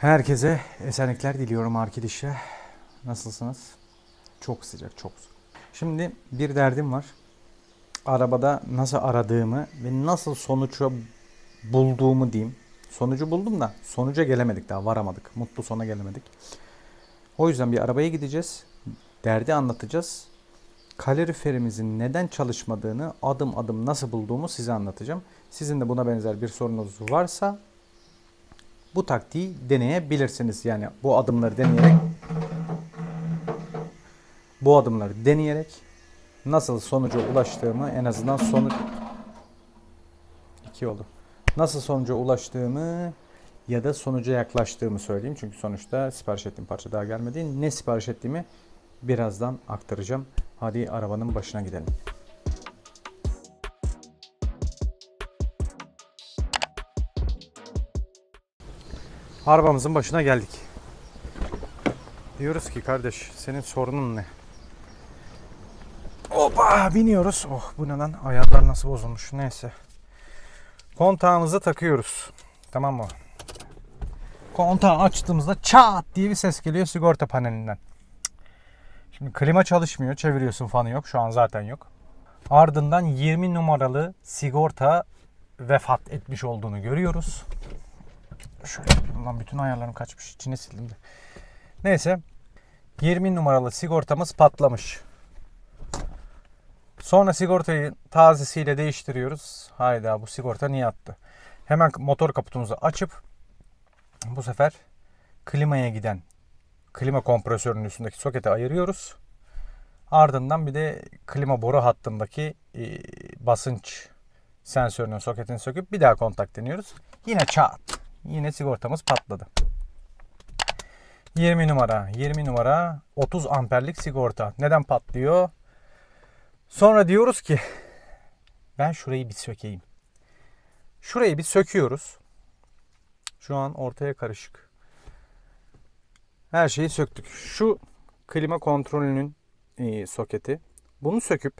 Herkese esenlikler diliyorum arkadaşlar. Nasılsınız? Çok sıcak, çok sıcak. Şimdi bir derdim var. Arabada nasıl aradığımı ve nasıl sonucu bulduğumu diyeyim. Sonucu buldum da sonuca gelemedik, daha varamadık. Mutlu sona gelemedik. O yüzden bir arabaya gideceğiz. Derdi anlatacağız. Kaloriferimizin neden çalışmadığını adım adım nasıl bulduğumu size anlatacağım. Sizin de buna benzer bir sorunuz varsa bu taktiği deneyebilirsiniz. Yani bu adımları deneyerek nasıl sonuca ulaştığımı, en azından Nasıl sonuca ulaştığımı ya da sonuca yaklaştığımı söyleyeyim. Çünkü sonuçta sipariş ettiğim parça daha gelmedi. Ne sipariş ettiğimi birazdan aktaracağım. Hadi arabanın başına gidelim. Arabamızın başına geldik. Diyoruz ki kardeş, senin sorunun ne? Hoppa, biniyoruz. Oh, bu ne lan? Ayarlar nasıl bozulmuş? Neyse. Kontağımızı takıyoruz. Tamam mı? Kontağı açtığımızda çat diye bir ses geliyor sigorta panelinden. Şimdi klima çalışmıyor. Çeviriyorsun, fanı yok. Şu an zaten yok. Ardından 20 numaralı sigorta vefat etmiş olduğunu görüyoruz. Şöyle, lan bütün ayarlarım kaçmış. İçine sildim de. Neyse. 20 numaralı sigortamız patlamış. Sonra sigortayı tazesiyle değiştiriyoruz. Hayda, bu sigorta niye attı? Hemen motor kaputumuzu açıp bu sefer klimaya giden klima kompresörünün üstündeki soketi ayırıyoruz. Ardından bir de klima boru hattındaki basınç sensörünün soketini söküp bir daha kontak deniyoruz. Yine çat. Yine sigortamız patladı. 20 numara 30 amperlik sigorta. Neden patlıyor? Sonra diyoruz ki ben şurayı bir sökeyim. Şurayı bir söküyoruz. Şu an ortaya karışık. Her şeyi söktük. Şu klima kontrolünün soketi. Bunu söküp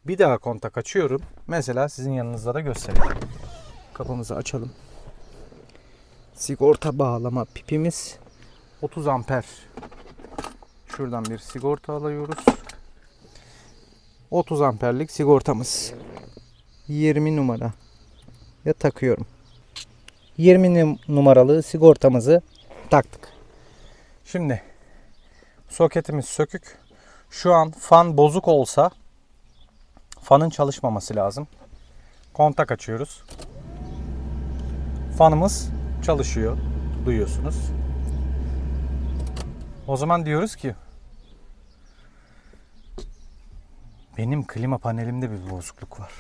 bir daha kontak açıyorum. Mesela sizin yanınızda da göstereyim. Kapımızı açalım. Sigorta bağlama pipimiz 30 amper. Şuradan bir sigorta alıyoruz. 30 amperlik sigortamız. 20 numara ya takıyorum. 20 numaralı sigortamızı taktık. Şimdi soketimiz sökük. Şu an fan bozuk olsa fanın çalışmaması lazım. Kontak açıyoruz. Fanımız çalışıyor. Duyuyorsunuz. O zaman diyoruz ki benim klima panelimde bir bozukluk var.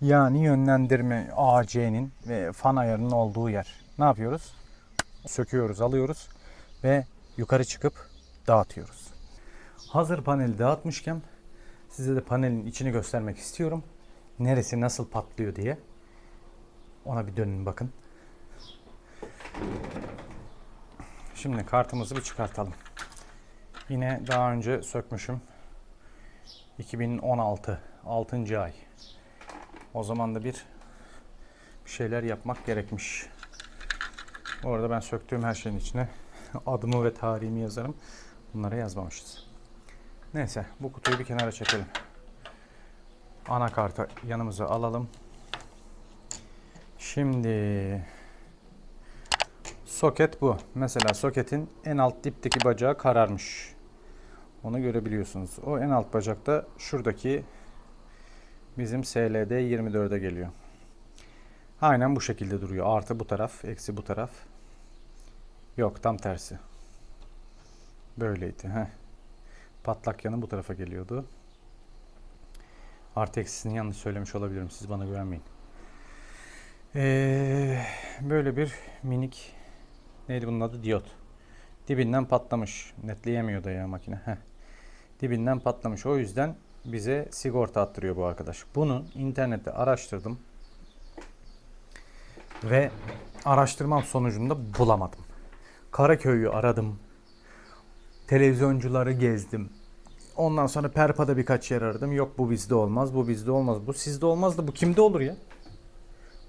Yani yönlendirme AC'nin ve fan ayarının olduğu yer. Ne yapıyoruz? Söküyoruz, alıyoruz ve yukarı çıkıp dağıtıyoruz. Hazır paneli dağıtmışken size de panelin içini göstermek istiyorum. Neresi nasıl patlıyor diye. Ona bir dönün bakın. Şimdi kartımızı bir çıkartalım. Yine daha önce sökmüşüm. 2016 6. ay. O zaman da bir şeyler yapmak gerekmiş. Bu arada ben söktüğüm her şeyin içine adımı ve tarihimi yazarım. Bunları yazmamışız. Neyse, bu kutuyu bir kenara çekelim. Anakartı yanımıza alalım. Şimdi soket bu. Mesela soketin en alt dipteki bacağı kararmış. Onu görebiliyorsunuz. O en alt bacakta şuradaki bizim SLD 24'e geliyor. Aynen bu şekilde duruyor. Artı bu taraf, eksi bu taraf. Yok, tam tersi. Böyleydi. Patlak yanı bu tarafa geliyordu. Artı eksisini yanlış söylemiş olabilirim. Siz bana güvenmeyin. Böyle bir minik, neydi bunun adı? Diyot. Dibinden patlamış. Netleyemiyor da ya makine. Dibinden patlamış. O yüzden bize sigorta attırıyor bu arkadaş. Bunu internette araştırdım. Ve araştırmam sonucunda bulamadım. Karaköy'ü aradım. Televizyoncuları gezdim. Ondan sonra Perpa'da birkaç yer aradım. Yok, bu bizde olmaz, bu bizde olmaz, bu sizde olmaz da bu kimde olur ya?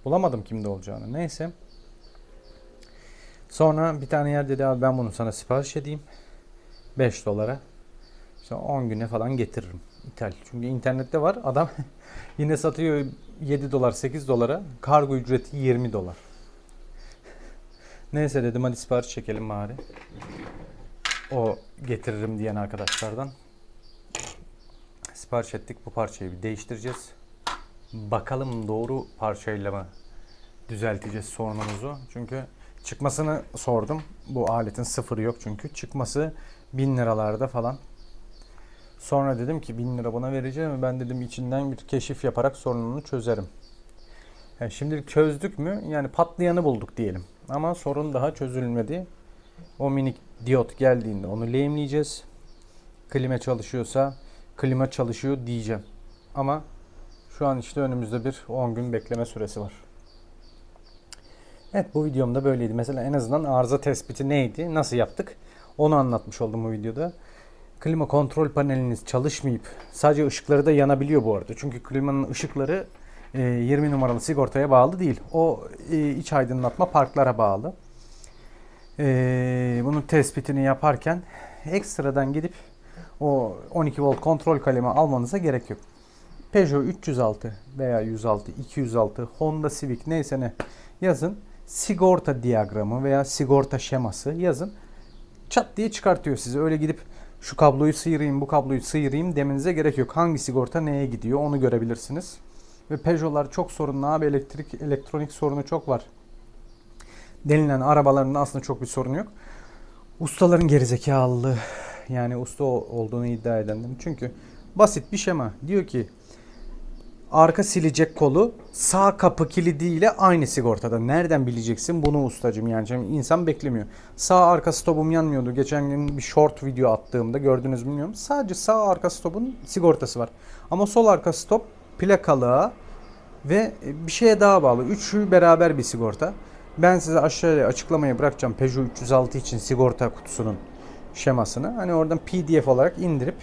Bulamadım kimde olacağını. Neyse. Sonra bir tane yer dedi abi ben bunu sana sipariş edeyim. 5 dolara. İşte 10 güne falan getiririm. İthal. Çünkü internette var. Adam yine satıyor 7 dolar 8 dolara. Kargo ücreti 20 dolar. Neyse dedim hadi sipariş çekelim bari. O getiririm diyen arkadaşlardan. Sipariş ettik. Bu parçayı bir değiştireceğiz. Bakalım doğru parçayla mı düzelteceğiz sorunumuzu. Çünkü çıkmasını sordum. Bu aletin sıfırı yok çünkü. Çıkması 1000 liralarda falan. Sonra dedim ki 1000 lira buna vereceğim. Ben dedim içinden bir keşif yaparak sorununu çözerim. Yani şimdilik çözdük mü? Yani patlayanı bulduk diyelim. Ama sorun daha çözülmedi. O minik diyot geldiğinde onu lehimleyeceğiz. Klima çalışıyorsa klima çalışıyor diyeceğim. Ama şu an işte önümüzde bir 10 gün bekleme süresi var. Evet bu videomda böyleydi. Mesela en azından arıza tespiti neydi? Nasıl yaptık? Onu anlatmış oldum bu videoda. Klima kontrol paneliniz çalışmayıp sadece ışıkları da yanabiliyor bu arada. Çünkü klimanın ışıkları 20 numaralı sigortaya bağlı değil. O iç aydınlatma parklara bağlı. Bunun tespitini yaparken ekstradan gidip o 12 volt kontrol kalemi almanıza gerek yok. Peugeot 306 veya 106, 206, Honda Civic neyse ne yazın. Sigorta diyagramı veya sigorta şeması yazın. Çat diye çıkartıyor size. Öyle gidip şu kabloyu sıyırayım, bu kabloyu sıyırayım demenize gerek yok. Hangi sigorta neye gidiyor onu görebilirsiniz. Ve Peugeot'lar çok sorunlu abi. Elektronik sorunu çok var. Denilen arabalarında aslında çok bir sorun yok. Ustaların gerizekalılığı. Yani usta olduğunu iddia edendim. Çünkü basit bir şema. Diyor ki arka silecek kolu sağ kapı kilidiyle aynı sigortada. Nereden bileceksin bunu ustacığım yani insan beklemiyor. Sağ arka stopum yanmıyordu. Geçen gün bir short video attığımda gördünüz mü bilmiyorum. Sadece sağ arka stopun sigortası var. Ama sol arka stop plakalığa ve bir şeye daha bağlı. Üçü beraber bir sigorta. Ben size aşağıya açıklamaya bırakacağım Peugeot 306 için sigorta kutusunun şemasını. Hani oradan PDF olarak indirip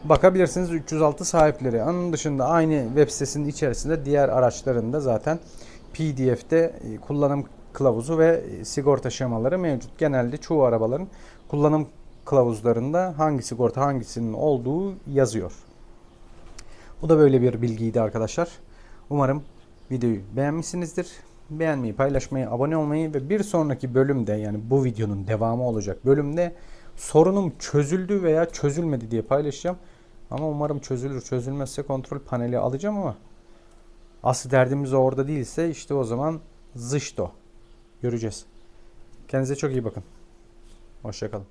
bakabilirsiniz 306 sahipleri. Onun dışında aynı web sitesinin içerisinde diğer araçlarında zaten PDF'de kullanım kılavuzu ve sigorta şemaları mevcut. Genelde çoğu arabaların kullanım kılavuzlarında hangi sigorta hangisinin olduğu yazıyor. Bu da böyle bir bilgiydi arkadaşlar. Umarım videoyu beğenmişsinizdir. Beğenmeyi, paylaşmayı, abone olmayı ve bir sonraki bölümde yani bu videonun devamı olacak bölümde sorunum çözüldü veya çözülmedi diye paylaşacağım. Ama umarım çözülür. Çözülmezse kontrol paneli alacağım ama asıl derdimiz orada değilse işte o zaman zışto. Göreceğiz. Kendinize çok iyi bakın. Hoşça kalın.